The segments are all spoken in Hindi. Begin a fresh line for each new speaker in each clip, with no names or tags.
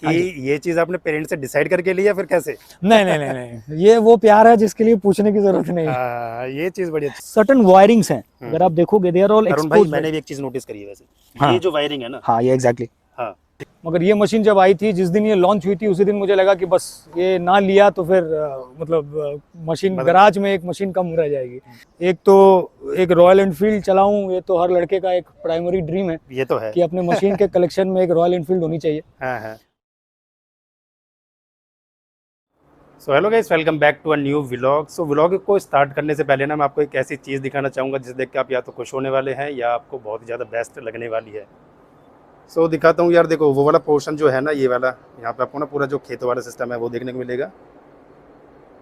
कि ये चीज आपने पेरेंट्स से डिसाइड करके लिया फिर कैसे?
नहीं नहीं नहीं नहीं, ये वो प्यार है जिसके लिए पूछने की जरूरत नहीं है।
ये चीज बड़ी अच्छी।
सर्टन वायरिंग्स हैं, अगर आप देखोगे दे आर ऑल
अरुण भाई,
एक्सपोज्ड।
मैंने भी एक चीज नोटिस करी है वैसे,
हाँ
ये जो वायरिंग है ना।
हाँ, ये एग्जैक्टली।
हाँ,
मगर ये मशीन जब आई थी, जिस दिन ये लॉन्च हुई थी उसी दिन मुझे लगा कि बस ये ना लिया तो फिर मशीन गराज में एक मशीन कम रह जाएगी। एक तो एक रॉयल एनफील्ड चलाऊं, ये तो हर लड़के का एक प्राइमरी ड्रीम है।
ये तो है
कि अपने मशीन के कलेक्शन में एक रॉयल एनफील्ड होनी चाहिए।
हाँ हाँ। So hello guys, welcome back to a new vlog. So vlog को स्टार्ट करने से पहले ना मैं आपको एक ऐसी चीज़ दिखाना चाहूँगा जिसे देख के आप या तो खुश होने वाले हैं या आपको बहुत ही ज़्यादा बेस्ट लगने वाली है। सो दिखाता हूँ यार, देखो वो वाला पोर्शन जो है ना, ये वाला, यहाँ पे आपको ना पूरा जो खेतों वाला सिस्टम है वो देखने को मिलेगा।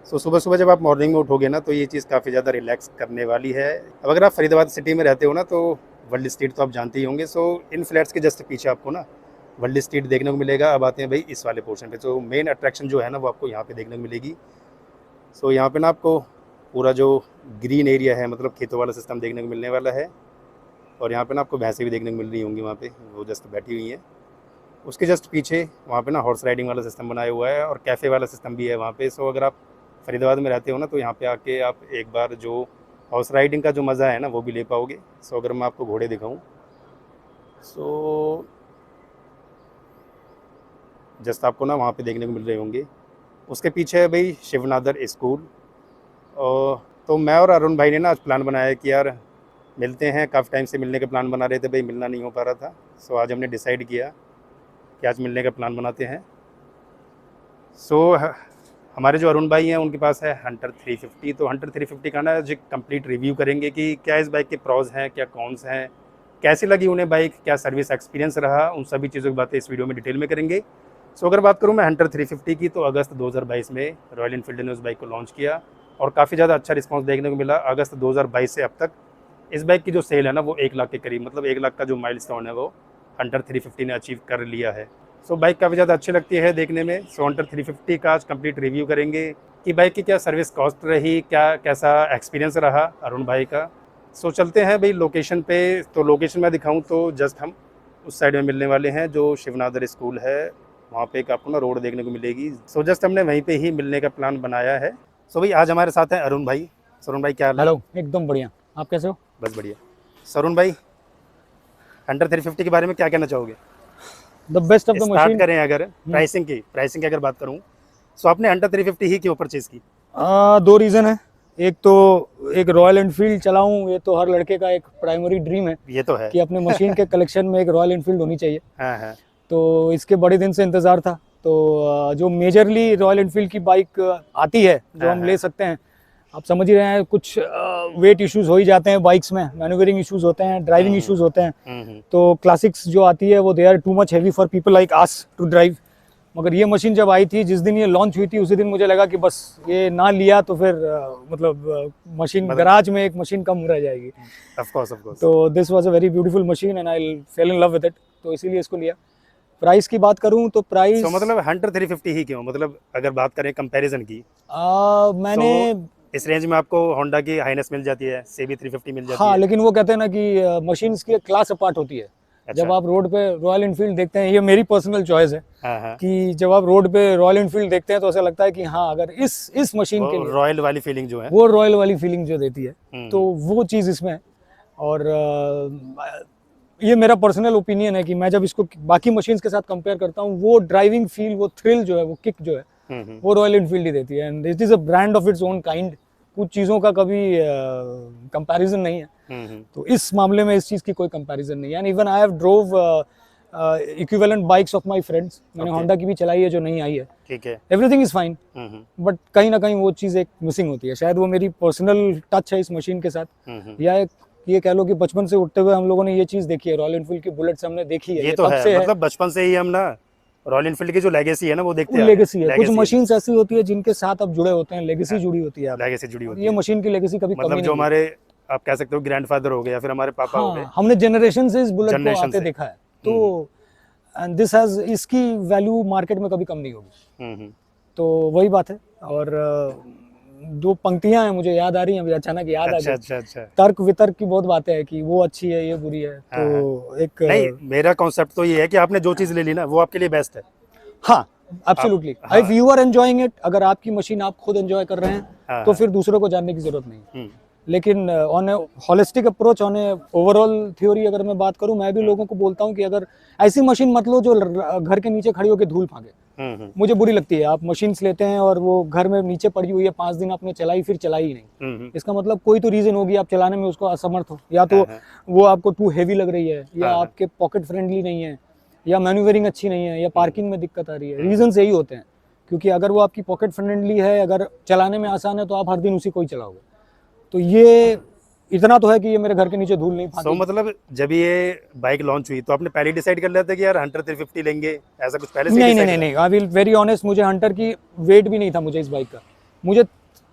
सो सुबह सुबह जब आप मॉर्निंग में उठोगे ना तो ये चीज़ काफ़ी ज़्यादा रिलैक्स करने वाली है। अब अगर आप फरीदाबाद सिटी में रहते हो ना तो वर्ल्ड स्ट्रीट तो आप जानते ही होंगे। सो इन फ्लैट्स के जस्ट पीछे आपको ना वर्ल्ड स्ट्रीट देखने को मिलेगा। अब आते हैं भाई इस वाले पोर्शन पे। तो मेन अट्रैक्शन जो है ना वो आपको यहाँ पे देखने को मिलेगी। सो यहाँ पे ना आपको पूरा जो ग्रीन एरिया है, मतलब खेतों वाला सिस्टम देखने को मिलने वाला है। और यहाँ पे ना आपको भैंसें भी देखने को मिल रही होंगी, वहाँ पे वो जस्ट बैठी हुई हैं। उसके जस्ट पीछे वहाँ पे ना हॉर्स राइडिंग वाला सिस्टम बनाया हुआ है और कैफ़े वाला सिस्टम भी है वहाँ पे। सो अगर आप फरीदाबाद में रहते हो ना तो यहाँ पे आके आप एक बार जो हॉर्स राइडिंग का जो मज़ा है ना वो भी ले पाओगे। सो अगर मैं आपको घोड़े दिखाऊँ, सो जस्ट आपको ना वहाँ पे देखने को मिल रहे होंगे। उसके पीछे है भाई शिवनादर स्कूल। और तो मैं और अरुण भाई ने ना आज प्लान बनाया कि यार मिलते हैं, काफ़ी टाइम से मिलने का प्लान बना रहे थे भाई, मिलना नहीं हो पा रहा था। सो आज हमने डिसाइड किया कि आज मिलने का प्लान बनाते हैं। सो हमारे जो अरुण भाई हैं उनके पास है हंटर 350। तो हंटर 350 का ना आज कंप्लीट रिव्यू करेंगे कि क्या इस बाइक के प्रॉज हैं, क्या कॉन्स हैं, कैसी लगी उन्हें बाइक, क्या सर्विस एक्सपीरियंस रहा, उन सभी चीज़ों की बातें इस वीडियो में डिटेल में करेंगे। सो अगर बात करूँ मैं हंटर 350 की, तो अगस्त 2022 में रॉयल एनफील्ड ने उस बाइक को लॉन्च किया और काफ़ी ज़्यादा अच्छा रिस्पांस देखने को मिला। अगस्त 2022 से अब तक इस बाइक की जो सेल है ना वो 1 लाख के करीब, मतलब 1 लाख का जो माइलस्टोन है वो हंटर 350 ने अचीव कर लिया है। सो बाइक काफ़ी ज़्यादा अच्छी लगती है देखने में। सो हंटर 350 का आज कंप्लीट रिव्यू करेंगे कि बाइक की क्या सर्विस कॉस्ट रही, क्या कैसा एक्सपीरियंस रहा अरुण भाई का। सो चलते हैं भाई लोकेशन पे। तो लोकेशन में दिखाऊँ तो जस्ट हम उस साइड में मिलने वाले हैं जो शिवनादर स्कूल है, वहाँ पे एक आपको ना रोड देखने को मिलेगी। सो जस्ट हमने वहीं पे ही मिलने का प्लान बनाया है। सो भाई आज हमारे साथ हैं अरुण भाई। अरुण भाई क्या हाल है?
हेलो, एकदम बढ़िया। आप कैसे हो?
बस बढ़िया। अरुण भाई, हंटर 350 के बारे में क्या कहना चाहोगे?
The best of the
start
machine.
करें अगर प्राइसिंग की अगर बात करूँ, सो आपने हंटर 350 ही क्यों परचेज की?
दो रीज़न है। एक तो एक रॉयल एनफील्ड चलाऊं, ये तो हर लड़के का एक प्राइमरी ड्रीम है।
ये तो है
कि अपने मशीन के कलेक्शन में एक रॉयल एनफील्ड होनी चाहिए।
हाँ हाँ।
तो इसके बड़े दिन से इंतज़ार था। तो जो मेजरली रॉयल एनफील्ड की बाइक आती है जो
हाँ,
हम
हाँ।
ले सकते हैं, आप समझ ही रहे हैं, कुछ वेट इश्यूज हो ही जाते हैं बाइक्स में, मैन्यूवरिंग इश्यूज होते हैं, ड्राइविंग इश्यूज होते हैं। तो क्लासिक्स जो आती है वो they are too much heavy for people like us to drive. मगर ये मशीन जब आई थी, जिस दिन ये लॉन्च हुई थी उसी दिन मुझे लगा कि बस ये ना लिया तो फिर मशीन गराज में एक मशीन कम रह जाएगी।
Of course.
तो this was a very beautiful machine and I fell in love with it, तो इसीलिए इसको लिया। प्राइस की बात करूं तो प्राइस
सो मतलब हंटर 350 ही क्यों, मतलब अगर बात करें कंपैरिजन की,
मैंने
इस रेंज में आपको होंडा की हाइनेस मिल जाती है, CB 350 मिल जाती
हाँ,
है।
लेकिन वो कहते हैं ना कि मशीन्स की क्लास अपार्ट होती है।
अच्छा।
जब आप रोड पे रॉयल एनफील्ड देखते हैं, ये मेरी पर्सनल चॉइस है
हाँ हाँ।
कि जब आप रोड पे रॉयल एनफील्ड देखते हैं तो ऐसा लगता है कि हाँ, अगर इस मशीन के
वो
लिए
रॉयल वाली फीलिंग जो है,
वो रॉयल वाली फीलिंग जो देती है, तो वो चीज़ इसमें है। और ये मेरा पर्सनल ओपिनियन है कि मैं जब इसको बाकी मशीन्स के साथ कंपेयर करता हूँ, वो ड्राइविंग फील, वो थ्रिल जो है, वो किक जो है, वो रॉयल एनफील्ड ही देती है। And it is a brand of its own kind. कुछ चीज़ों का कभी कंपैरिजन नहीं है। तो इस मामले में इस चीज़ की कोई कंपैरिजन नहीं है। And even I have drove equivalent bikes of my friends. मैंने होंडा की भी चलाई है जो नहीं आई है।
ठीक है।
एवरीथिंग इज़ फाइन, बट कहीं ना कहीं वो चीज़ एक मिसिंग होती है। शायद वो मेरी पर्सनल टच है इस मशीन के साथ, या ये कह लो कि बचपन से उठते हुए हम लोगों ने ये चीज़ देखी है, रॉयल एनफील्ड की बुलेट्स हमने देखी है।
ये तो है, मतलब बचपन से ही हम ना रॉयल एनफील्ड की जो लेगेसी है ना वो देखते हैं।
लेगेसी है, कुछ मशीन्स ऐसी होती है जिनके साथ आप जुड़े होते हैं, लेगेसी जुड़ी होती है,
लेगेसी जुड़ी होती है।
ये मशीन की लेगेसी कभी कमी
मतलब
नहीं
जो
है।
हमारे, आप कह सकते हो ग्रैंडफादर हो गए या फिर हमारे पापा हो गए,
हाँ, हमने जनरेशन से इस बुलेट को
जनरेशन
आते
से।
देखा है। तो एंड दिस हैज, इसकी वैल्यू मार्केट में कभी कम नहीं होगी। तो वही बात है। और दो पंक्तियां हैं मुझे याद आ रही हैं अभी, अचानक याद आ गई।
अच्छा।
तर्क वितर्क की बहुत बातें हैं कि वो अच्छी है, ये बुरी है। तो एक
नहीं, मेरा कॉन्सेप्ट तो ये है कि आपने जो चीज़ ले ली ना वो आपके लिए बेस्ट है।
हाँ एब्सोल्युटली,
हाँ।
If you are enjoying it, अगर आपकी मशीन आप खुद एंजॉय कर रहे हैं
हाँ,
तो
हाँ।
फिर दूसरों को जानने की जरूरत नहीं।
हम्म,
लेकिन on A holistic approach, on A overall theory अगर मैं बात करूं, मैं भी लोगों को बोलता हूं कि अगर ऐसी मशीन मत लो जो घर के नीचे खड़ी होकर धूल फांके। मुझे बुरी लगती है। आप मशीन्स लेते हैं और वो घर में नीचे पड़ी हुई है, 5 दिन आपने चलाई, फिर चलाई ही नहीं। इसका मतलब कोई तो रीजन होगी आप चलाने में उसको असमर्थ हो, या तो वो आपको टू हेवी लग रही है, या आपके पॉकेट फ्रेंडली नहीं है, या मैन्यूवरिंग अच्छी नहीं है, या पार्किंग में दिक्कत आ रही है। रीजन यही होते हैं, क्योंकि अगर वो आपकी पॉकेट फ्रेंडली है, अगर चलाने में आसान है, तो आप हर दिन उसी को ही चलाओगे। तो ये इतना तो है कि ये मेरे घर के नीचे धूल नहीं
सो
फांकी।
मतलब जब ये बाइक लॉन्च हुई तो आपने पहले डिसाइड कर लिया था कि यार हंटर 350 लेंगे, ऐसा कुछ पहले से
नहीं
decide
नहीं
था?
नहीं, आई विल वेरी ऑनेस्ट, मुझे हंटर की वेट भी नहीं था मुझे इस बाइक का। मुझे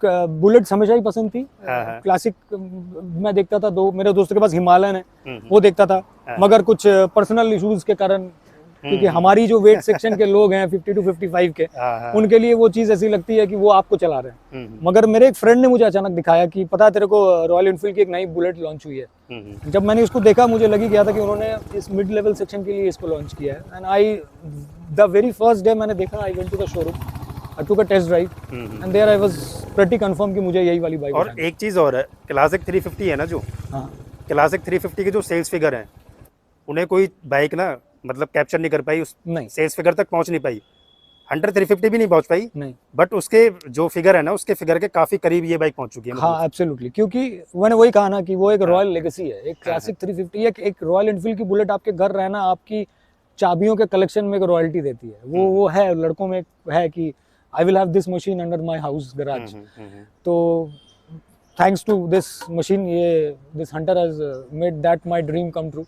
बुलेट हमेशा ही पसंद थी।
हाँ।
क्लासिक मैं देखता था, दो मेरे दोस्तों के पास हिमालयन है, वो देखता था।
हाँ।
मगर कुछ पर्सनल इश्यूज के कारण, क्योंकि हमारी जो वेट सेक्शन के लोग हैं 50 to 55 के,
हाँ।
उनके लिए वो चीज़ ऐसी लगती है कि वो आपको चला रहे हैं। मगर मेरे एक फ्रेंड ने मुझे अचानक दिखाया कि पता है तेरे को, रॉयल एनफील्ड की एक नई बुलेट लॉन्च हुई है। जब मैंने इसको देखा, मुझे लगी गया था कि उन्होंने इस मिड लेवल सेक्शन के लिए इसको लॉन्च किया है। And I, the very first day मैंने देखा, I went to the showroom, I took a test drive, and there I was pretty confirm कि मुझे यही वाली बाइक
और एक चीज़ और है, क्लासिक 350 है ना जो,
हाँ
क्लासिक 350 के जो सेल्स फिगर हैं, उन्हें कोई बाइक ना मतलब कैप्चर नहीं कर पाई, उस
नहीं
सेल्स फिगर तक पहुंच नहीं पाई। हंटर 350 भी नहीं पहुंच पाई,
नहीं,
बट उसके जो फिगर है ना, उसके फिगर के काफी करीब ये बाइक पहुंच चुकी है।
हाँ एब्सोल्युटली, क्योंकि मैंने वही कहा ना कि वो एक रॉयल लेगेसी है। एक क्लासिक 350, एक रॉयल एनफील्ड की बुलेट आपके घर रहना आपकी चाबियों के कलेक्शन में एक रॉयल्टी देती है। वो है लड़कों में है कि I will have this machine under my house garage. तो थैंक्स टू दिस मशीन, ये this Hunter has made that my dream come true.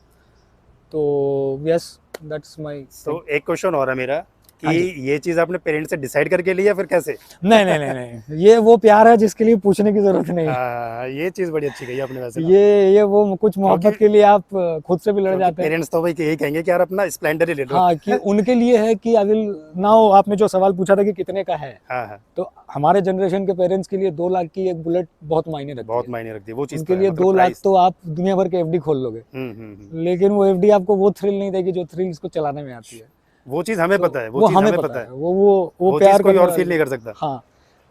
तो यस, दैट्स माय।
तो एक क्वेश्चन और है मेरा कि
हाँ जी।
ये चीज आपने पेरेंट्स से डिसाइड करके लिया फिर कैसे?
नहीं नहीं नहीं नहीं, ये वो प्यार है जिसके लिए पूछने की जरूरत नहीं है।
ये चीज बड़ी अच्छी कही आपने वैसे ना।
ये वो कुछ मोहब्बत
क्योंकि-
के लिए आप खुद से भी लड़ जाते हैं।
पेरेंट्स तो भाई यही कहेंगे कि यार अपना स्प्लेंडर ही ले लो।
हाँ, कि उनके लिए है कि आई विल नाउ, आपने जो सवाल पूछा था कि कितने का है,
हाँ।
तो हमारे जनरेशन के पेरेंट्स के लिए 2 लाख की एक बुलेट बहुत मायने रखती
बहुत
है।
मायने रखती है वो चीज।
उनके लिए 2 लाख तो आप दुनिया भर के एफडी खोल लोगे, लेकिन वो एफडी आपको वो थ्रिल नहीं देगी जो थ्रिल इसको चलाने में आती है।
वो चीज हमें पता है,
वो
चीज
हमें पता है, वो
चीज
प्यार
कोई
करने
और
वाली-
फील नहीं कर सकता।
हाँ,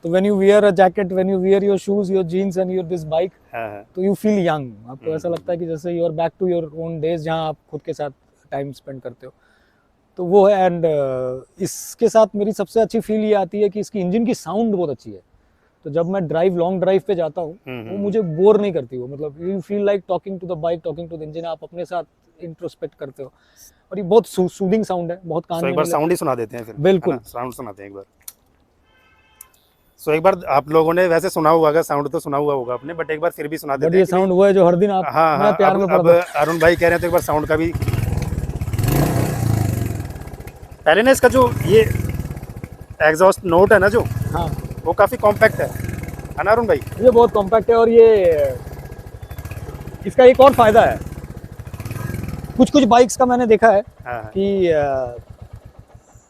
तो when you wear a jacket, when you wear your shoes, your jeans and your this bike,
हाँ।
तो यू फील यंग। आपको ऐसा लगता है कि जैसे you are back to your own days, जहाँ आप खुद के साथ टाइम स्पेंड करते हो। तो वो है। एंड इसके साथ मेरी सबसे अच्छी फील ये आती है कि इसकी इंजन की साउंड बहुत अच्छी है। तो जब मैं लॉन्ग ड्राइव पे जाता हूँ, वो मुझे बोर नहीं करती। वो मतलब you feel like talking to the bike, talking to the engine, आप अपने साथ इंट्रोस्पेक्ट करते हो। और ये बहुत सूदिंग साउंड है, बहुत कान
सो
में
एक बार
नहीं
साउंड ही सुना देते हैं फिर।
बिल्कुल।
साउंड सुनाते हैं एक बार। सो एक बार आप लोगों ने वैसे सुना होगा, साउंड तो सुना हुआ होगा आपने, बट एक बार फिर भी सुना
बट
देते
ये
हैं कि
साउंड वो है जो हर दिन आप
हाँ
मैं प्यार में
अब
पड़ता हूँ।
अरुण भाई कह रहे हैं तो एक बार साउंड का भी। पहले ना इसका जो ये एग्जॉस्ट नोट है ना जो,
हाँ,
वो काफी कॉम्पैक्ट है ना अरुण भाई?
ये बहुत कॉम्पैक्ट है। और ये इसका एक और फायदा है, कुछ बाइक्स का मैंने देखा है
हाँ।
कि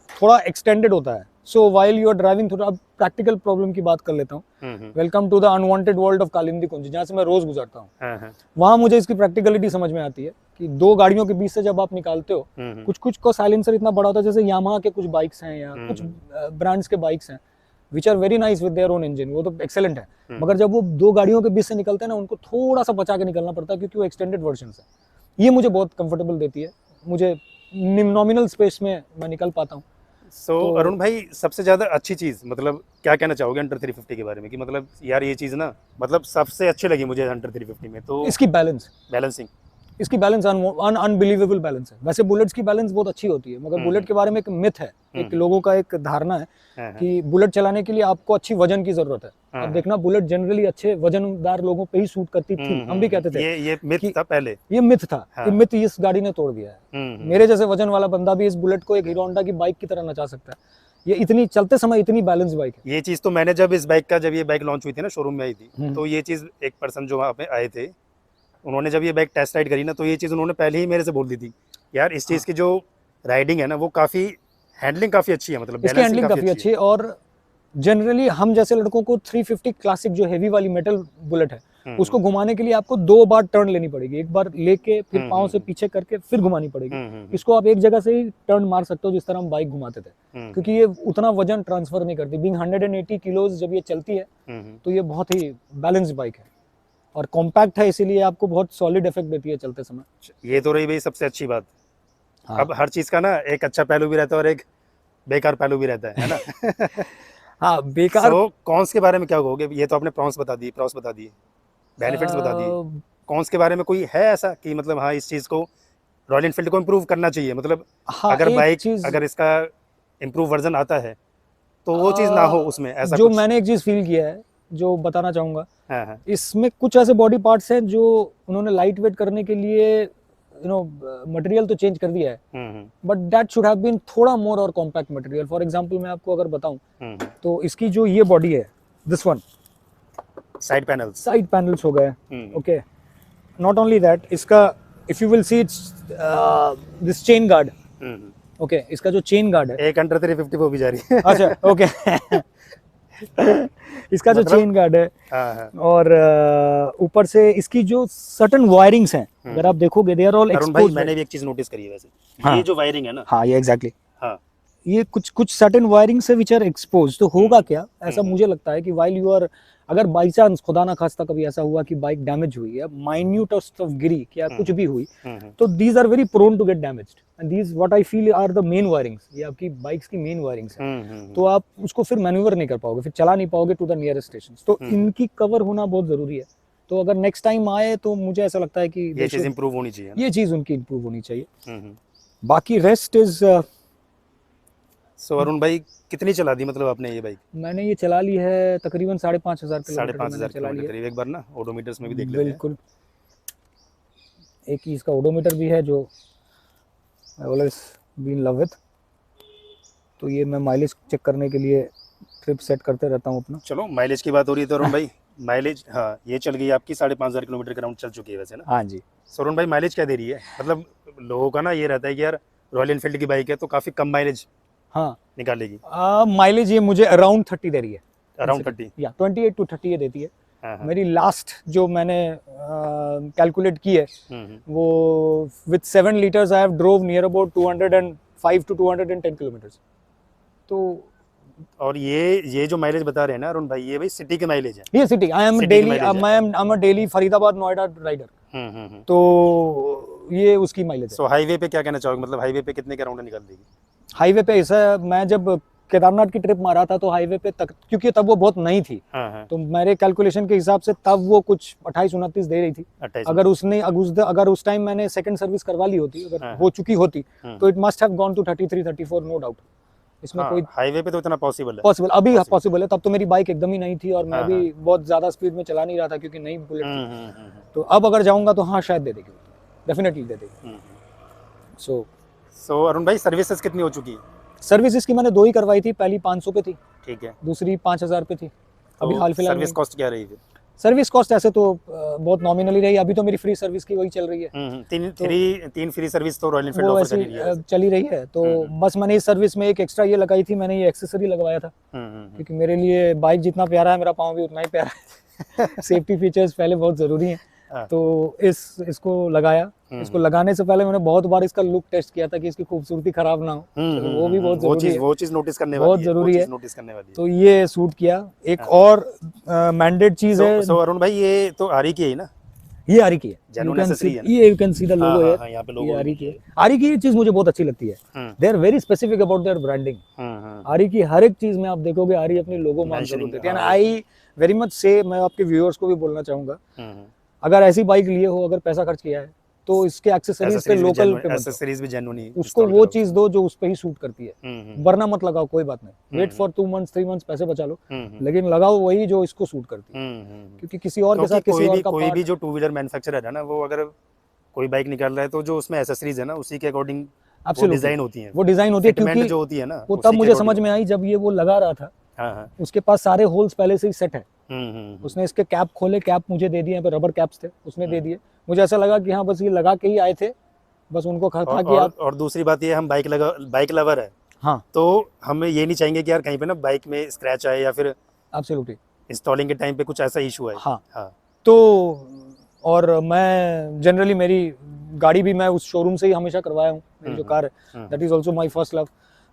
थोड़ा एक्सटेंडेड होता है। So while you are driving, थोड़ा प्रैक्टिकल प्रॉब्लम की बात कर लेता हूँ। Welcome to the unwanted world of Kalindi Kunj, जहाँ से मैं रोज गुजरता हूँ। वहाँ मुझे इसकी प्रैक्टिकलिटी समझ में आती है कि 2 गाड़ियों के बीच से जब आप निकालते हो, कुछ को साइलेंसर इतना बड़ा होता है, जैसे यामाहा के कुछ बाइक्स हैं या कुछ ब्रांड्स के बाइक्स हैं which are very nice with their own engine, वो तो एक्सेलेंट है। मगर जब वो 2 गाड़ियों के बीच से निकलते हैं ना, उनको थोड़ा सा बचा के निकलना पड़ता है, क्योंकि वो एक्सटेंडेड वर्जन है। ये मुझे बहुत कंफर्टेबल देती है, मुझे नॉमिनल स्पेस में मैं निकल पाता हूँ।
सो अरुण भाई, सबसे ज्यादा अच्छी चीज मतलब क्या कहना चाहोगे हंटर 350 के बारे में? कि मतलब यार ये चीज ना मतलब सबसे अच्छी लगी मुझे हंटर 350 में, तो
इसकी
बैलेंसिंग,
इसकी बैलेंस अनबिलीवेबल बैलेंस है। वैसे बुलेट्स की बैलेंस बहुत अच्छी होती है, मगर बुलेट के बारे में एक मिथ है, एक लोगों का एक धारणा है कि बुलेट चलाने के लिए आपको अच्छी वजन की जरूरत है। अब देखना, बुलेट जनरली अच्छे वजनदार लोगों पे ही सूट करती थी, हम भी कहते थे।
ये मिथ था पहले,
ये मिथ था। ये मिथ इस गाड़ी ने तोड़ दिया है। मेरे जैसे वजन वाला बंदा भी इस बुलेट को एक हीरो होंडा की बाइक की तरह नचा सकता है। ये इतनी चलते समय इतनी बैलेंस बाइक है।
ये चीज तो मैंने जब ये बाइक लॉन्च हुई थी ना, शोरूम में आई थी, तो ये चीज एक पर्सन जो वहाँ पे आए थे, उन्होंने जब ये बाइक टेस्ट राइड करी ना, तो ये चीज़ उन्होंने पहले ही मेरे से बोल दी थी, यार इस चीज़ की जो राइडिंग है ना, वो काफ़ी हैंडलिंग काफ़ी अच्छी है, मतलब
इसकी हैंडलिंग काफ़ी अच्छी है। और जनरली हम जैसे लड़कों को 350 क्लासिक जो हेवी वाली मेटल बुलेट है, उसको घुमाने के लिए आपको 2 बार टर्न लेनी पड़ेगी, एक बार लेके फिर पाँव से पीछे करके फिर घुमानी पड़ेगी। इसको आप एक जगह से ही टर्न मार सकते हो जिस तरह हम बाइक घुमाते थे, क्योंकि ये उतना वजन ट्रांसफर नहीं करती। बीइंग 180 किलोज जब ये चलती है तो ये बहुत ही बैलेंस्ड बाइक है और कॉम्पैक्ट है, इसीलिए आपको बहुत सॉलिड इफेक्ट देती है चलते समय।
ये तो रही भाई सबसे अच्छी बात।
हाँ।
अब हर चीज का ना एक अच्छा पहलू भी रहता है और एक बेकार पहलू भी रहता है ना।
हाँ, बेकार।
तो कॉन्स के बारे में क्या कहोगे? ये तो आपने प्रॉन्स बता दिए, बेनिफिट्स बता दिए। कॉन्स के बारे में कोई है ऐसा कि मतलब हाँ इस चीज को रॉयल एनफील्ड को इम्प्रूव करना चाहिए, मतलब
हाँ,
अगर
एक
बाइक
चीज
अगर इसका इम्प्रूव वर्जन आता है तो वो चीज ना हो उसमें, ऐसा
जो
कुछ?
मैंने एक चीज फील किया है जो बताना चाहूंगा,
हाँ हाँ।
इसमें कुछ ऐसे बॉडी पार्ट्स हैं जो उन्होंने लाइट वेट करने के लिए मटेरियल तो चेंज कर दिया है, but that should have been थोड़ा मोर और कॉम्पैक्ट मटेरियल। फॉर एग्जांपल मैं आपको अगर बताऊं तो इसकी जो ये बॉडी है, दिस वन,
साइड
पैनल्स हो गए, ओके, नॉट ओनली दैट, इसका if you will see it's this chain guard, okay, इसका जो चेन गार्ड है,
एक अंडर 350 वो भी जा रही है।
अच्छा, ओके। इसका जो
मतलब
चेन गार्ड है,
हाँ हाँ।
और ऊपर से इसकी जो सर्टेन वायरिंग्स हैं, अगर आप देखोगे दे आर ऑल
अरुण भाई
एक्सपोज्ड।
मैंने भी एक चीज नोटिस करी है वैसे,
हाँ।
ये जो वायरिंग है ना,
हाँ, ये एग्जैक्टली,
हाँ
ये कुछ सर्टेन वायरिंग से विच आर एक्सपोज। तो होगा क्या, ऐसा मुझे लगता है कि वाइल यू आर, अगर बाई चांस खुदा ना खास्ता कभी ऐसा हुआ कि बाइक डैमेज हुई है, माइन्यूट ऑफ गिरी क्या कुछ भी हुई, तो these are very prone to get damaged, and these what I feel are the main wirings. ये आपकी बाइक्स की मेन वायरिंग्स है, तो आप उसको फिर मैन्यूवर नहीं कर पाओगे, फिर चला नहीं पाओगे टू द नियरेस्ट स्टेशन। तो इनकी कवर होना बहुत जरूरी है। तो अगर नेक्स्ट टाइम आए तो मुझे ऐसा लगता है कि
ये चीज इंप्रूव होनी चाहिए ना?
ये चीज उनकी इंप्रूव होनी चाहिए। बाकी रेस्ट इज
सो अरुण भाई कितनी चला दी मतलब आपने ये बाइक?
मैंने ये चला ली है तकरीबन 5,500 किलोमीटर
5,500
चला ली
किलोमीटर
है।
करीब। एक बार ना ओडोमीटर्स में भी देख लेते हैं।
बिल्कुल, एक ही इसका ओडोमीटर भी है जो I always been love with, तो ये मैं माइलेज चेक करने के लिए ट्रिप सेट करते रहता हूँ अपना।
चलो माइलेज की बात हो रही है तो अरुण भाई माइलेज, हाँ ये चल गई आपकी 5,500 किलोमीटर के राउंड चल चुकी है वैसे ना?
हाँ जी।
सो अरुण भाई माइलेज क्या दे रही है? मतलब लोगों का ना ये रहता है कि यार रॉयल एनफील्ड की बाइक है तो काफी कम माइलेज
हाँ
निकालेगी।
माइलेज ये मुझे अराउंड 30 दे रही है,
अराउंड 30
या 28 to 30 ये देती है।
हाँ, हाँ।
मेरी लास्ट जो मैंने कैलकुलेट की है वो with 7 litres I have drove near about 205 to 210 kilometres. तो
और ये जो माइलेज बता रहे हैं ना अरुण भाई, ये भाई सिटी के माइलेज है।
ये सिटी, आई एम
City की
डेली,
mileage है।
I am a daily Faridabad Noida rider, तो ये उसकी माइलेज है।
सो हाईवे पे क्या कहना चाहोगे, मतलब हाईवे पे कितने के राउंड निकाल देगी?
हाईवे पे ऐसा है, मैं जब केदारनाथ की ट्रिप मारा था तो हाईवे पे तक, क्योंकि तब वो बहुत नई थी,
हाँ, हाँ।
तो मेरे कैलकुलेशन के हिसाब से तब वो कुछ 28-29 दे रही थी।
28
अगर उस टाइम मैंने सेकंड सर्विस करवा ली होती, अगर
हाँ,
हो चुकी होती, तो it must have gone to 33-34, no doubt. इसमें कोई
हाईवे पे तो इतना पॉसिबल है।
पॉसिबल अभी पॉसिबल है। तब तो मेरी बाइक एकदम ही नई थी और मैं भी बहुत ज्यादा स्पीड में चला नहीं रहा था क्योंकि नई बुलेट थी। तो अब अगर जाऊंगा तो हाँ शायद दे देगी, डेफिनेटली दे देगी।
सो अरुण भाई सर्विसेज कितनी हो चुकी है?
सर्विस इसकी मैंने 2 ही करवाई थी, पहली 500 पे थी,
ठीक है।
दूसरी 5,000 पे थी। अभी
तो
हाल फिलहाल
सर्विस कॉस्ट क्या रही है?
सर्विस कॉस्ट ऐसे तो बहुत नॉमिनली रही, अभी तो मेरी फ्री सर्विस की वही चल रही है।
तीन फ्री सर्विस तो रॉयल एनफील्ड
वो
ऑफर
ऐसी
कर रही है।
चली रही है। तो बस मैंने इस सर्विस में एक एक्स्ट्रा ये लगाई थी, मैंने ये एक्सेसरी लगवाया था, क्योंकि मेरे लिए बाइक जितना प्यारा है मेरा पाँव भी उतना ही प्यारा है। सेफ्टी फीचर्स पहले बहुत जरूरी हैं। तो इसको लगाया। इसको लगाने से पहले मैंने बहुत बार इसका लुक टेस्ट किया था कि इसकी खूबसूरती खराब ना हो, तो वो भी बहुत जरूरी है,
वो चीज नोटिस करने वाली
बहुत
है,
जरूरी है।
नोटिस करने वाली है।
तो ये सूट किया। एक और मैंडेट चीज है।
सो अरुण भाई ये तो आरी की है ना?
ये आरी की है,
Genuine accessory है ना?
ये you can see the logo है,
यहाँ पे
ये
लोगो
आरी की है। आरी की ये चीज मुझे बहुत अच्छी लगती है, they are very specific about their branding. आरी की हर एक चीज में आप देखोगे आरी अपनी लोगो मान जरूर देती है। एंड आई वेरी मच से, मैं आपके व्यूअर्स को भी बोलना चाहूंगा, अगर ऐसी बाइक लिए हो, अगर पैसा खर्च किया है, तो इसके एक्सेसरीज पे लोकल पे मत
एक्सेसरीज भी जेन्युइन ही
उसको वो चीज दो जो उस पे ही सूट करती है, वरना मत लगाओ, कोई बात नहीं, वेट फॉर 2 months 3 months पैसे बचा लो, लेकिन लगाओ वही जो इसको सूट करती है, क्योंकि किसी और के साथ किसी और का
कोई भी जो टू व्हीलर मैन्युफैक्चरर है ना, वो अगर कोई बाइक निकाल रहा है तो जो उसमें एक्सेसरीज है ना उसी के अकॉर्डिंग वो डिजाइन होती है,
वो डिजाइन होती है, क्योंकि
जो होती है ना
वो तब मुझे समझ में आई जब ये वो लगा रहा था। उसके पास सारे होल्स पहले से ही सेट है। उसने इसके कैप खोले, कैप मुझे दे दिए, रबर कैप्स थे उसने दे दिए। मुझे ऐसा लगा कि हाँ बस ये लगा के ही आए थे, बस उनको था कि आप।
और दूसरी बात ये, हम बाइक लवर है,
हाँ,
तो हमें ये नहीं चाहेंगे कि यार कहीं पे ना बाइक में स्क्रैच आए या फिर
एब्सोल्युटली
इंस्टॉलिंग के टाइम पे कुछ ऐसा इशू आए।
हाँ।
हाँ।
तो और मैं जनरली मेरी गाड़ी भी मैं उस शोरूम से ही हमेशा करवाया हूँ, मेरी जो कार है that is also my first love.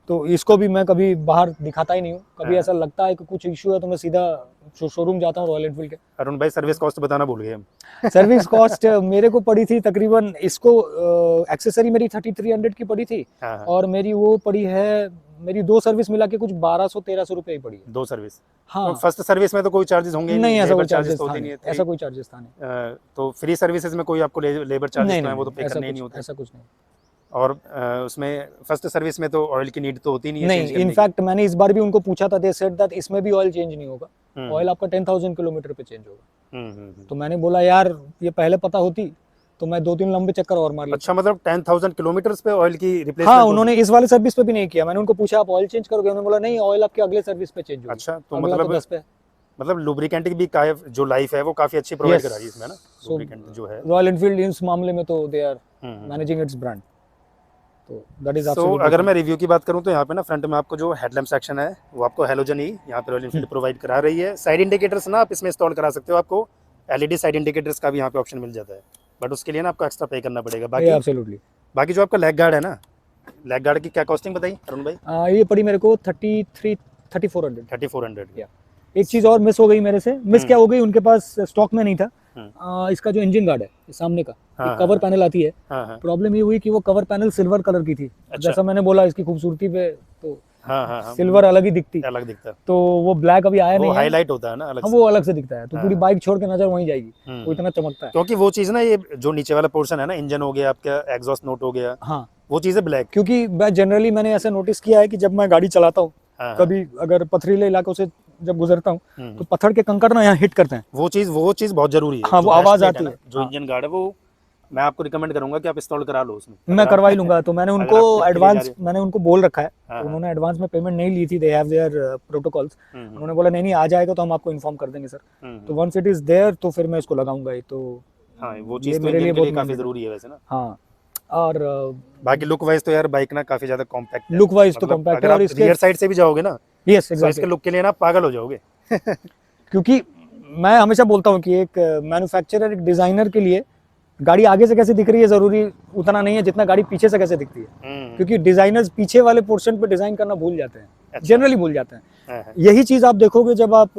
तो इसको भी मैं कभी बाहर दिखाता ही नहीं हूँ, कभी ऐसा लगता है कि कुछ इशू है तो मैं सीधा शोरूम जाता हूँ रॉयल एनफील्ड के।
अरुण भाई सर्विस कॉस्ट बताना भूल गए हम।
सर्विस कॉस्ट मेरे को पड़ी थी तकरीबन, इसको एक्सेसरी मेरी 3300 की पड़ी थी,
हाँ, हाँ।
और मेरी वो पड़ी है, मेरी 2 सर्विस मिला के कुछ 1200-1300 रुपए ही पड़ी है।
2 सर्विस।
हाँ,
फर्स्ट सर्विस में तो कोई चार्जेस होंगे ही
नहीं ऐसा
लेबर
कोई चार्जेस
तो
था
होते
नहीं,
नहीं है।
ऐसा कोई चार्जेस था नहीं।
तो फ्री सर्विसेज में कोई आपको लेबर चार्जेस
नहीं
तो है
नहीं
वो तो पे
ऐसा
करने ही नहीं
कुछ
होते।
ऐसा कुछ नहीं।
और उसमें फर्स्ट सर्विस में तो ऑयल की नीड तो होती नहीं है
नहीं
चेंज करने की।
इनफैक्ट मैंने इस बार भी उनको पूछा था, दे सेड दैट इसमें भी ऑयल चेंज नहीं होगा,
हम्म,
ऑयल आपका 10,000 किलोमीटर पे चेंज होगा।
हम्म।
तो मैंने बोला यार ये पहले पता होती तो मैं 2-3 लंबे चक्कर और मार लेता।
अच्छा, मतलब 10,000 किलोमीटर्स पे ऑयल की
हाँ,
रिप्लेसमेंट
उन्होंने इस वाले सर्विस पे भी नहीं किया। मैंने उनको पूछा आप ऑयल चेंज करोगे, उन्होंने बोला नहीं ऑयल आपके अगले सर्विस पे चेंज होगी।
अच्छा, तो
अगला तो 10 पे।
मतलब लुब्रिकेंट की भी जो लाइफ है वो काफी अच्छी प्रोवाइड
Yes.
करा रही है इसमें ना,
So,
लुब्रिकेंट जो है।
रॉयल एनफील्ड इस मामले में तो they are
hmm.
Managing its brand, तो दैट इज
सो
एब्सोल्युटली
अगर मैं रिव्यू की बात करूं तो यहाँ पे ना फ्रंट में आपको जो हेडलैम्प सेक्शन है वो आपको हेलोजन ही यहाँ पे रॉयल एनफील्ड प्रोवाइड करा रही है। साइड इंडिकेटर्स ना आप इसमें इंस्टॉल करा सकते हो, आपको एलईडी साइड इंडिकेटर्स का भी यहाँ पे ऑप्शन मिल जाता है, बट उसके लिए ना आपको एक्स्ट्रा पे करना पड़ेगा। बाकी
एब्सोल्युटली।
बाकी जो आपका लेग गार्ड है ना, लेग गार्ड की क्या कॉस्टिंग बताई अरुण भाई?
ये पड़ी मेरे को 3400।
3400।
या एक चीज और मिस हो गई मेरे से, मिस क्या हो गई, उनके पास स्टॉक में नहीं था। इसका जो इंजन गार्ड है ये सामने का,
हाँ,
एक कवर पैनल आती है,
हाँ,
प्रॉब्लम ये हुई कि वो कवर पैनल सिल्वर कलर की थी। जैसा मैंने बोला इसकी खूबसूरती पे तो
हाँ,
सिल्वर अलग ही दिखती,
अलग दिखता है,
तो वो ब्लैक अभी आया
वो
नहीं है।
हाईलाइट होता है ना अलग
हाँ,
से।
वो अलग से दिखता है, तो पूरी
हाँ।
बाइक छोड़ के नजर वहीं जाएगी, वो इतना चमकता है।
क्योंकि वो चीज़ ना, ये जो नीचे वाला पोर्शन है ना, इंजन हो गया आपका, एग्जॉस्ट नोट हो गया,
हाँ,
वो चीज़ है ब्लैक।
क्योंकि मैं जनरली मैंने ऐसा नोटिस किया है कि जब मैं गाड़ी चलाता हूँ,
हाँ,
कभी अगर पथरीले इलाकों से जब गुजरता हूँ
हम्म।
तो पत्थर के कंकड़ ना यहाँ हिट करते हैं।
वो चीज़ बहुत जरूरी है।
हाँ,
जो
वो आवाज
breastplate
आती
ना,
है।
जो
हाँ,
इंजन गार्ड है वो मैं आपको रिकमेंड करूंगा कि आप इंस्टॉल करा लो उसमें।
मैं करवा ही लूंगा। तो मैंने
अगर
उनको
आप trip के लिए जा
एडवांस
रहे हो।
मैंने उनको बोल रखा है,
हाँ,
तो उन्होंने एडवांस में पेमेंट नहीं ली थी, दे हैव देयर प्रोटोकॉल्स।
हम्म,
उन्होंने बोला नहीं नहीं आ जाएगा तो हम आपको इन्फॉर्म कर देंगे सर। तो वंस इट इज देयर तो फिर मैं इसको लगाऊंगा ही। तो
हाँ, वो
ये
चीज़ तो
मेरे लिए
इंजन के लिए
बहुत
काफ़ी
महंगा
ज़रूरी है वैसे ना।
हाँ, और
बाकी लुक वाइज तो यार बाइक ना काफ़ी ज़्यादा कॉम्पैक्ट है।
लुक वाइज तो
मतलब
कॉम्पैक्ट
अगर
है,
आप
और इसके
रियर साइड से भी जाओगे ना
यस
तो
एग्जैक्टली,
इसके लुक के लिए ना आप पागल हो जाओगे।
क्योंकि मैं हमेशा बोलता हूँ कि एक मैन्युफैक्चरर, एक डिजाइनर के लिए गाड़ी आगे से कैसे दिख रही है जरूरी उतना नहीं है जितना गाड़ी पीछे से कैसे दिखती है, क्योंकि डिजाइनर्स पीछे वाले पोर्शन पे डिजाइन करना भूल जाते हैं,
अच्छा।
जनरली भूल जाते हैं।
हाँ, हाँ।
यही चीज आप देखोगे जब आप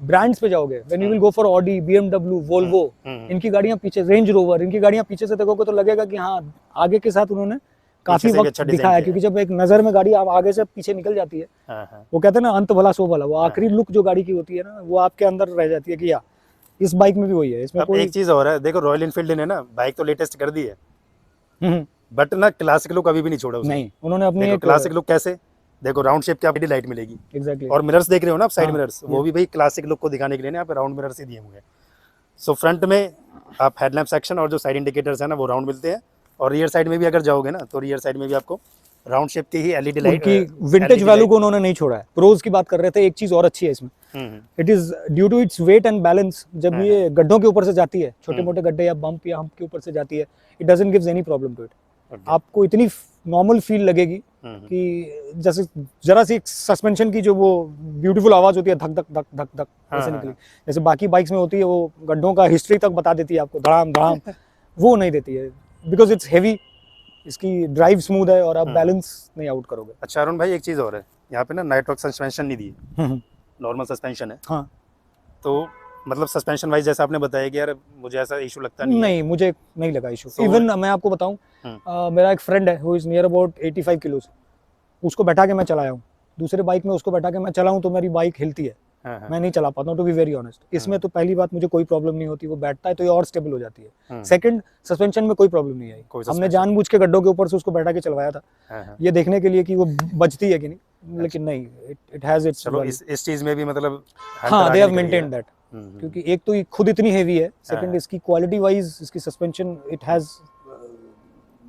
ब्रांड्स पे जाओगे, when you will go for Audi, BMW, Volvo, इनकी गाड़ियां पीछे, रेंज रोवर, इनकी गाड़ियां पीछे से देखोगे तो लगेगा कि हाँ आगे के साथ उन्होंने काफी
से भी
वक्त
अच्छा डिजाइन
दिखाया है,
किया
क्योंकि जब एक नजर में गाड़ी आप आगे से पीछे निकल जाती है,
हाँ, हाँ।
वो कहते हैं ना अंत भला सो भला, वो आखिरी लुक जो गाड़ी की होती है ना वो आपके अंदर रह जाती है कि या इस बाइक में भी वही है, इसमें
अब
कोई
एक चीज़ और है, देखो रॉयल एनफील्ड ने ना बाइक तो लेटेस्ट कर दी है,
हम्म,
बट ना क्लासिक लुक अभी भी नहीं छोड़ा उसने।
नहीं, उन्होंने अपनी
देखो
एक
क्लासिक लुक कैसे, देखो राउंड शेप की आपको लाइट मिलेगी,
एग्जैक्टली
और मिरर्स देख रहे हो ना आप, साइड
हाँ,
मिरर्स, वो भी भाई क्लासिक लुक को दिखाने के लिए ना यहाँ पे राउंड मिरर्स ही दिए हुए हैं। सो फ्रंट में आप हेडलैम्प सेक्शन और जो साइड इंडिकेटर्स है ना वो राउंड मिलते हैं, और रियर साइड में भी अगर जाओगे ना तो रियर साइड में भी आपको राउंड शेप की ही एलईडी लाइट,
उनकी विंटेज वैल्यू को उन्होंने नहीं छोड़ा है। प्रोज की बात कर रहे थे, एक चीज और अच्छी है इसमें, it is due to its weight and balance. जब ये गड्ढों के ऊपर से जाती है, छोटे मोटे गड्ढे या बम्प या हम्प के ऊपर से जाती है, it doesn't gives any problem to it. आपको इतनी नॉर्मल फील लगेगी कि जैसे जरा सी सस्पेंशन की जो वो ब्यूटीफुल आवाज होती है, धक धक धक धक धक ऐसे निकली, जैसे बाकी बाइक्स में होती है, वो गड्ढों का हिस्ट्री तक बता देती है आपको, धड़ाम धड़ाम, वो नहीं देती है, बिकॉज इट्स हेवी, इसकी ड्राइव स्मूथ है और आप बैलेंस नहीं आउट करोगे।
अच्छा अरुण भाई, एक चीज़ और है, यहाँ पे ना नाइट्रॉक सस्पेंशन नहीं दी, नॉर्मल सस्पेंशन है।
हाँ,
तो मतलब सस्पेंशन वाइज जैसा आपने बताया कि यार मुझे ऐसा इशू लगता नहीं है।
नहीं मुझे नहीं लगा इशू।
So-
इवन मैं आपको बताऊं, मेरा एक फ्रेंड है हु इज नियर अबाउट 85 किलोस, उसको बैठा के मैं चलाया हूँ, दूसरे बाइक में उसको बैठा के मैं चलाऊं तो मेरी बाइक हिलती है,
हाँ,
मैं नहीं चला पाता हूँ, टू बी वेरी ऑनेस्ट। इसमें तो पहली बात मुझे कोई प्रॉब्लम नहीं होती, वो बैठता है तो ये और स्टेबल हो जाती है। सेकंड, सस्पेंशन में कोई प्रॉब्लम नहीं आई,
कोई
हमने
suspension-
जानबूझ के गड्ढों के ऊपर से उसको बैठा के चलवाया था,
हाँ।
ये देखने के लिए कि वो बचती है कि नहीं, लेकिन नहीं, इट हैज इट्स,
चलो इस चीज़ में भी मतलब
हाँ, दे हैव मेंटेन्ड दैट, क्योंकि एक तो ये खुद इतनी हेवी है, सेकंड इसकी क्वालिटी वाइज, इसकी suspension, it has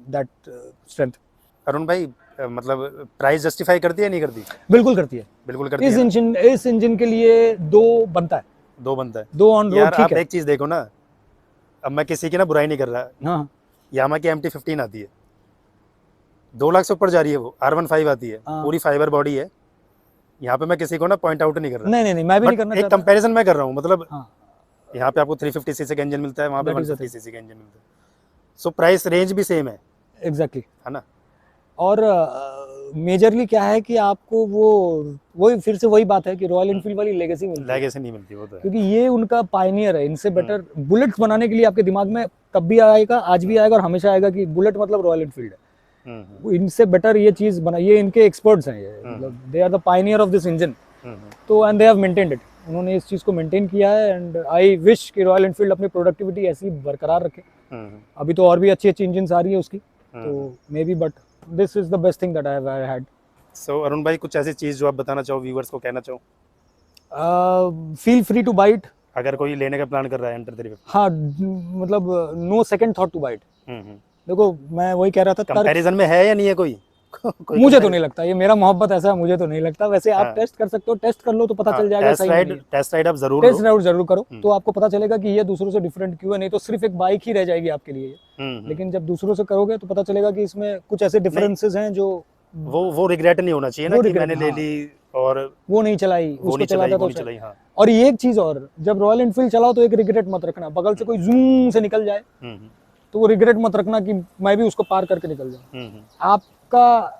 that strength.
Arun भाई मतलब प्राइस जस्टिफाई करती है नहीं करती?
बिल्कुल करती है,
बिल्कुल करती
इस
है
इंजन इस इंजन के लिए दो बनता है,
दो बनता है
दो ऑन रोड
यार।
ठीक
आप
है।
एक चीज़ देखो ना, अब मैं किसी की ना बुराई नहीं कर रहा,
हाँ,
यामा की MT-15 आती है, 2 लाख से ऊपर जा रही है, वो R15 आती है,
हाँ।
पूरी फाइबर बॉडी है। यहाँ पे मैं किसी को ना पॉइंट आउट नहीं कर रहा,
नहीं नहीं नहीं, मैं भी नहीं करना
एक
चाहता।
कंपैरिजन मैं कर रहा हूँ, मतलब
हाँ,
यहाँ पे आपको 350 सीसी का इंजन मिलता है, वहाँ पे
That is the
150 सीसी का इंजन मिलता है। सो प्राइस रेंज भी सेम है
एग्जैक्टली।
ना?
और मेजरली क्या है कि आपको वही फिर से वही बात है कि रॉयल एनफील्ड वाली लेगेसी मिलती है,
लेगेसी नहीं मिलती, वो तो है।
क्योंकि ये उनका पायनियर है। इनसे बेटर बुलेट्स बनाने के लिए आपके दिमाग में तब भी आएगा, आज भी आएगा और हमेशा आएगा कि बुलेट मतलब रॉयल एनफील्ड है। वो इनसे बेटर ये चीज बना, ये इनके एक्सपर्ट्स हैं, ये मतलब they are the pioneer of this engine. तो and they have maintained it, उन्होंने इस चीज को मेंटेन किया है। एंड आई विश कि रॉयल एनफील्ड अपनी प्रोडक्टिविटी ऐसी बरकरार रखे। अभी तो और भी अच्छी अच्छी इंजन आ रही है उसकी, तो maybe, but this is the best thing that I have had.
So Arun भाई, कुछ ऐसी चीज जो आप बताना चाहो, व्यूअर्स को कहना चाहो?
फील फ्री टू बाइट,
अगर कोई लेने का प्लान कर रहा है हंटर 350।
हाँ, मतलब no second thought to buy it. देखो मैं वही कह रहा था,
कंपैरिजन में है या नहीं है कोई?
मुझे तो नहीं लगता, ये मेरा मोहब्बत ऐसा है, मुझे तो नहीं लगता। वैसे आप टेस्ट कर सकते हो, टेस्ट कर लो तो पता चल जाएगा। सही नहीं है।
टेस्ट राइड आप जरूर
टेस्ट राइड जरूर करो, तो आपको पता चलेगा कि ये दूसरों से डिफरेंट क्यों है। नहीं तो सिर्फ एक बाइक ही रह जाएगी आपके लिए। लेकिन जब दूसरों से करोगे तो पता चलेगा कि इसमें कुछ ऐसे डिफरेंसेस हैं जो
वो रिग्रेट नहीं होना चाहिए ना कि मैंने ले ली और
वो नहीं चलाई, उसको चलाता तो
चलाई। हाँ।
और ये एक चीज और, जब रॉयल एनफील्ड चलाओ तो एक रिग्रेट मत रखना, बगल से कोई जूम से निकल जाए तो वो रिग्रेट मत रखना कि मैं भी उसको पार करके निकल जाऊं। आपका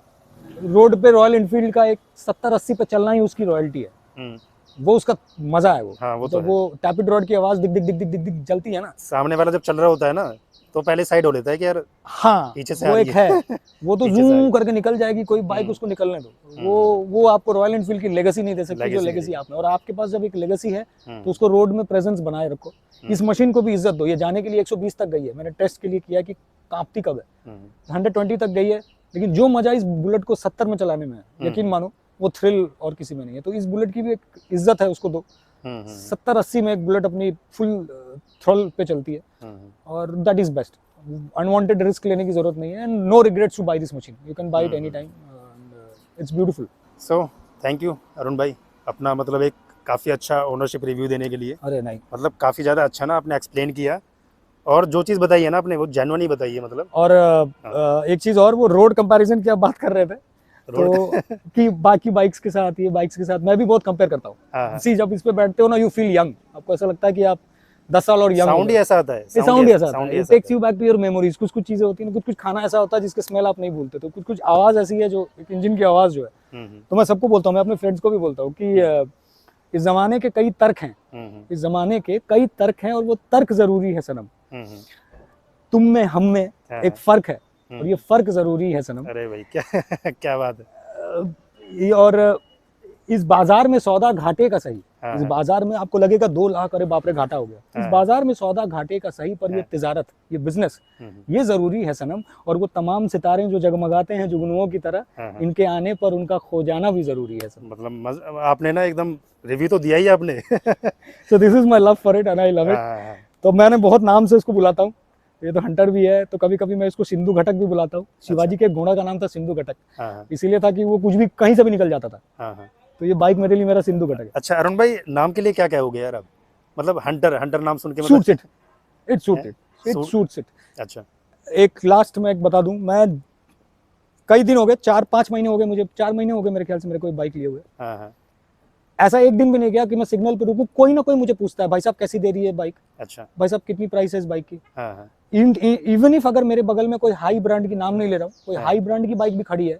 रोड पे रॉयल एनफील्ड का एक 70-80 पे चलना ही उसकी रॉयल्टी है, वो उसका मजा है। वो
हाँ, वो
तो वो टैपिड रॉड की आवाज दिख दिख दिख दिख दिख दिख जलती है ना, सामने
वाला जब चल रहा होता है ना तो पहले साइड हो लेता है कि यार
हाँ
पीछे से
वो एक है, वो तो जूम करके निकल जाएगी, कोई बाइक उसको निकलने दो। वो आपको रॉयल एनफील्ड की लेगेसी नहीं दे सकती जो लेगेसी आपने। और आपके पास जब एक लेगेसी है तो उसको रोड में प्रेजेंस बनाए रखो। इस मशीन को भी इज्जत दो। ये जाने के लिए 120 तक गई है, मैंने टेस्ट के लिए किया कि कांपती कब है। 120 तक गई है, लेकिन जो मजा इस बुलेट को 70 में चलाने में है, यकीन मानो वो थ्रिल और किसी में नहीं है। तो इस बुलेट की भी एक इज्जत है, उसको दो। 70-80 में एक बुलेट अपनी फुल थ्रॉटल पे चलती है और that is best. Unwanted risk लेने की जरूरत नहीं है, and no regrets to buy this machine. You can buy it any time, it's beautiful.
So thank you Arun भाई, अपना मतलब एक काफ़ी अच्छा ओनरशिप रिव्यू देने के लिए।
अरे नहीं,
मतलब काफ़ी ज़्यादा अच्छा ना आपने एक्सप्लेन किया, और जो चीज़ बताई है ना आपने वो जेन्युइन ही बताई है मतलब।
और एक चीज़ और, वो रोड कंपैरिजन की आप बात कर रहे थे तो कि बाकी बाइक्स के साथ, ये बाइक्स के साथ मैं भी बहुत कंपेयर करता हूँ। सी जब इस पे बैठते हो ना, यू फील यंग, आपको ऐसा लगता है कि आप 10 साल और यंग।
साउंड ही ऐसा आता है,
साउंड ही ऐसा आता है, it takes you back to your memories. कुछ कुछ चीजें होती हैं, कुछ कुछ खाना ऐसा होता है जिसके स्मेल आप नहीं भूलते, तो कुछ कुछ आवाज ऐसी है जो एक इंजन की आवाज जो है। तो मैं सबको बोलता हूँ, मैं अपने फ्रेंड्स को भी बोलता हूँ कि इस जमाने के कई तर्क हैं, इस जमाने के कई तर्क हैं और वो तर्क जरूरी है सनम। तुम में हम में एक फर्क है और ये फर्क जरूरी है सनम।
अरे भाई क्या क्या बात है।
और इस बाजार में सौदा घाटे का सही। इस बाजार में आपको लगेगा 2 लाख, अरे बाप रे घाटा हो गया। इस बाजार में सौदा घाटे का सही, पर ये तिजारत, ये बिजनेस, ये जरूरी है सनम। और वो तमाम सितारे जो जगमगाते हैं जुगनुओं की तरह, इनके आने पर उनका खो जाना भी जरूरी है सनम।
मतलब आपने ना एकदम रिव्यू तो दिया ही आपने।
So this is my love for it and I love it. तो मैंने बहुत नाम से इसको बुलाता हूँ, ये तो हंटर भी है, तो कभी कभी मैं इसको सिंधु घटक भी बुलाता हूँ। शिवाजी के घोड़ा का नाम था सिंधु घटक, इसीलिए था कि वो कुछ भी कहीं से भी निकल जाता था। तो ये बाइक मेरे लिए मेरा सिंधु घटक है।
अच्छा अरुण भाई, नाम के लिए क्या क्या हो गया यार अब? मतलब हंटर नाम सुन के
suits it, it suits it.
अच्छा,
एक लास्ट में एक बता दूं, मैं कई दिन हो गए, 4-5 महीने हो गए मुझे, 4 महीने हो गए मेरे ख्याल से मेरे को बाइक लिए हुए। ऐसा एक दिन भी नहीं गया कि मैं सिग्नल पे रुकूं, कोई ना कोई मुझे पूछता है, भाई साहब कैसी दे रही है बाइक? अच्छा भाई साहब कितनी प्राइस है इस बाइक की? इवन इफ अगर मेरे बगल में कोई हाई ब्रांड की, नाम नहीं ले रहा हूँ, कोई हाई ब्रांड की बाइक भी खड़ी है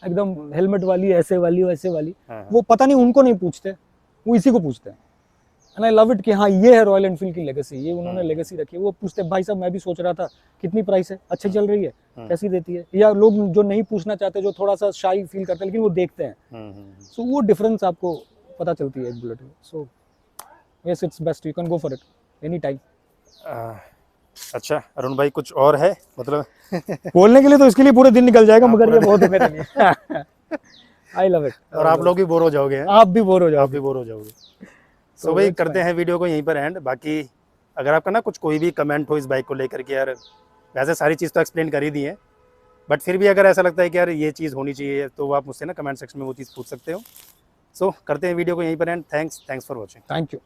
एकदम हेलमेट वाली, ऐसे वाली वैसे वाली, वो पता नहीं उनको नहीं पूछते, वो इसी को पूछते हैं। एंड आई लव इट कि हाँ ये है रॉयल एनफील्ड की लेगेसी, ये उन्होंने लेगेसी रखी है। वो पूछते हैं भाई साहब मैं भी सोच रहा था कितनी प्राइस है, अच्छी चल रही है, कैसी देती है? या लोग जो नहीं पूछना चाहते, जो थोड़ा सा शाई फील करते हैं, लेकिन वो देखते हैं। सो वो डिफरेंस आपको पता चलती है एक बुलेट में। So yes, it's best, you can go for it any time.
अच्छा अरुण भाई, कुछ और है मतलब?
बोलने के लिए तो इसके लिए पूरे दिन निकल जाएगा, मगर ये बहुत है मेरे लिए। I love it.
और आप लोग भी बोर हो जाओगे,
आप भी बोर हो जाओगे।
सो भाई करते हैं वीडियो को यहीं पर एंड। बाकी अगर आपका ना कुछ कोई भी कमेंट हो इस बाइक को लेकर के, यार वैसे सारी चीज़ तो एक्सप्लेन कर ही दी है, बट फिर भी अगर ऐसा लगता है कि यार ये चीज़ होनी चाहिए, तो आप मुझसे ना कमेंट सेक्शन में वो चीज़ पूछ सकते हो। सो करते हैं वीडियो को यहीं पर and. Thanks for watching.
Thank you.